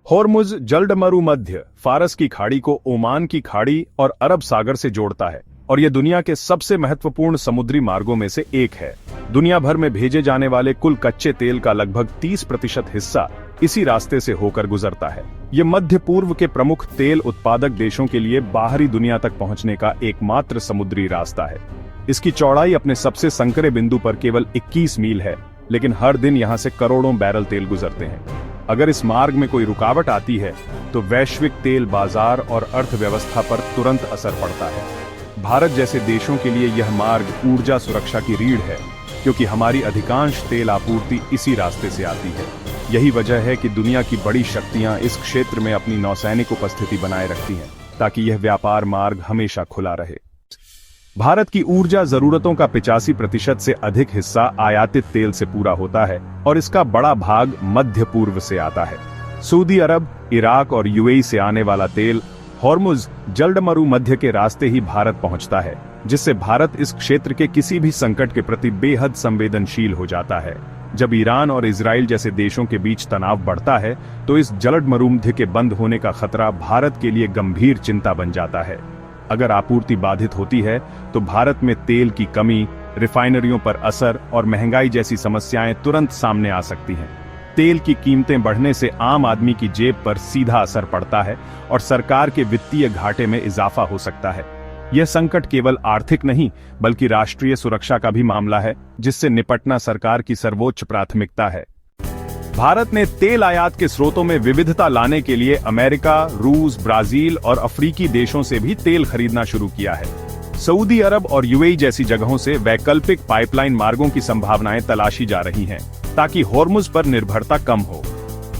होर्मुज जलडमरू मध्य फारस की खाड़ी को ओमान की खाड़ी और अरब सागर से जोड़ता है और यह दुनिया के सबसे महत्वपूर्ण समुद्री मार्गों में से एक है। दुनिया भर में भेजे जाने वाले कुल कच्चे तेल का लगभग 30% हिस्सा इसी रास्ते से होकर गुजरता है। यह मध्य पूर्व के प्रमुख तेल उत्पादक देशों के लिए बाहरी दुनिया तक पहुंचने का एकमात्र समुद्री रास्ता है। इसकी चौड़ाई अपने सबसे संकरे बिंदु पर केवल 21 मील है, लेकिन हर दिन यहां से करोड़ों बैरल तेल गुजरते हैं। अगर इस मार्ग में कोई रुकावट आती है तो वैश्विक तेल बाजार और अर्थव्यवस्था पर तुरंत असर पड़ता है। भारत जैसे देशों के लिए यह मार्ग ऊर्जा सुरक्षा की रीढ़ है, क्योंकि हमारी अधिकांश तेल आपूर्ति इसी रास्ते से आती है। यही वजह है कि दुनिया की बड़ी शक्तियां इस क्षेत्र में अपनी नौसैनिक उपस्थिति बनाए रखती हैं, ताकि यह व्यापार मार्ग हमेशा खुला रहे। भारत की ऊर्जा जरूरतों का 85% से अधिक हिस्सा आयातित तेल से पूरा होता है और इसका बड़ा भाग मध्य पूर्व से आता है। सऊदी अरब, इराक और यूएई से आने वाला तेल होर्मुज जलडमरू मध्य के रास्ते ही भारत पहुंचता है, जिससे भारत इस क्षेत्र के किसी भी संकट के प्रति बेहद संवेदनशील हो जाता है। जब ईरान और इजराइल जैसे देशों के बीच तनाव बढ़ता है तो इस जलडमरू मध्य के बंद होने का खतरा भारत के लिए गंभीर चिंता बन जाता है। अगर आपूर्ति बाधित होती है तो भारत में तेल की कमी, रिफाइनरियों पर असर और महंगाई जैसी समस्याएं तुरंत सामने आ सकती हैं। तेल की कीमतें बढ़ने से आम आदमी की जेब पर सीधा असर पड़ता है और सरकार के वित्तीय घाटे में इजाफा हो सकता है। यह संकट केवल आर्थिक नहीं बल्कि राष्ट्रीय सुरक्षा का भी मामला है, जिससे निपटना सरकार की सर्वोच्च प्राथमिकता है। भारत ने तेल आयात के स्रोतों में विविधता लाने के लिए अमेरिका, रूस, ब्राजील और अफ्रीकी देशों से भी तेल खरीदना शुरू किया है। सऊदी अरब और यूएई जैसी जगहों से वैकल्पिक पाइपलाइन मार्गों की संभावनाएं तलाशी जा रही हैं, ताकि होर्मुज पर निर्भरता कम हो।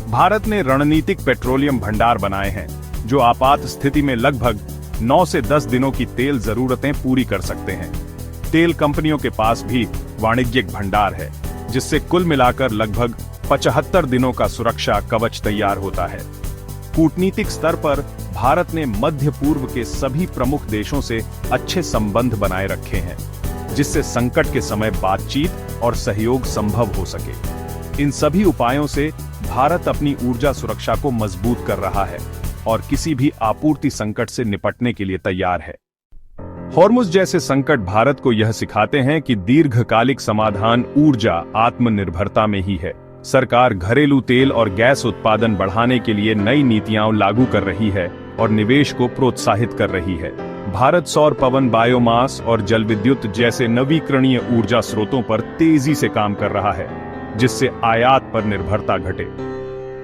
भारत ने रणनीतिक पेट्रोलियम भंडार बनाए हैं, जो आपात स्थिति में लगभग 9 से 10 दिनों की तेल जरूरतें पूरी कर सकते हैं। तेल कंपनियों के पास भी वाणिज्यिक भंडार है, जिससे कुल मिलाकर लगभग 75 दिनों का सुरक्षा कवच तैयार होता है। कूटनीतिक स्तर पर भारत ने मध्य पूर्व के सभी प्रमुख देशों से अच्छे संबंध बनाए रखे हैं, जिससे संकट के समय बातचीत और सहयोग संभव हो सके। इन सभी उपायों से भारत अपनी ऊर्जा सुरक्षा को मजबूत कर रहा है और किसी भी आपूर्ति संकट से निपटने के लिए तैयार है। होर्मुज जैसे संकट भारत को यह सिखाते हैं कि दीर्घकालिक समाधान ऊर्जा आत्मनिर्भरता में ही है। सरकार घरेलू तेल और गैस उत्पादन बढ़ाने के लिए नई नीतियां लागू कर रही है और निवेश को प्रोत्साहित कर रही है। भारत सौर, पवन, बायोमास और जल विद्युत जैसे नवीकरणीय ऊर्जा स्रोतों पर तेजी से काम कर रहा है, जिससे आयात पर निर्भरता घटे।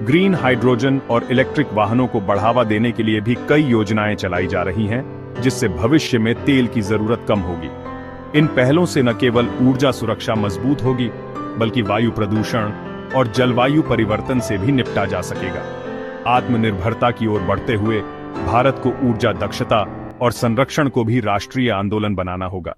ग्रीन हाइड्रोजन और इलेक्ट्रिक वाहनों को बढ़ावा देने के लिए भी कई योजनाएं चलाई जा रही हैं, जिससे भविष्य में तेल की जरूरत कम होगी। इन पहलों से न केवल ऊर्जा सुरक्षा मजबूत होगी, बल्कि वायु प्रदूषण और जलवायु परिवर्तन से भी निपटा जा सकेगा। आत्मनिर्भरता की ओर बढ़ते हुए भारत को ऊर्जा दक्षता और संरक्षण को भी राष्ट्रीय आंदोलन बनाना होगा।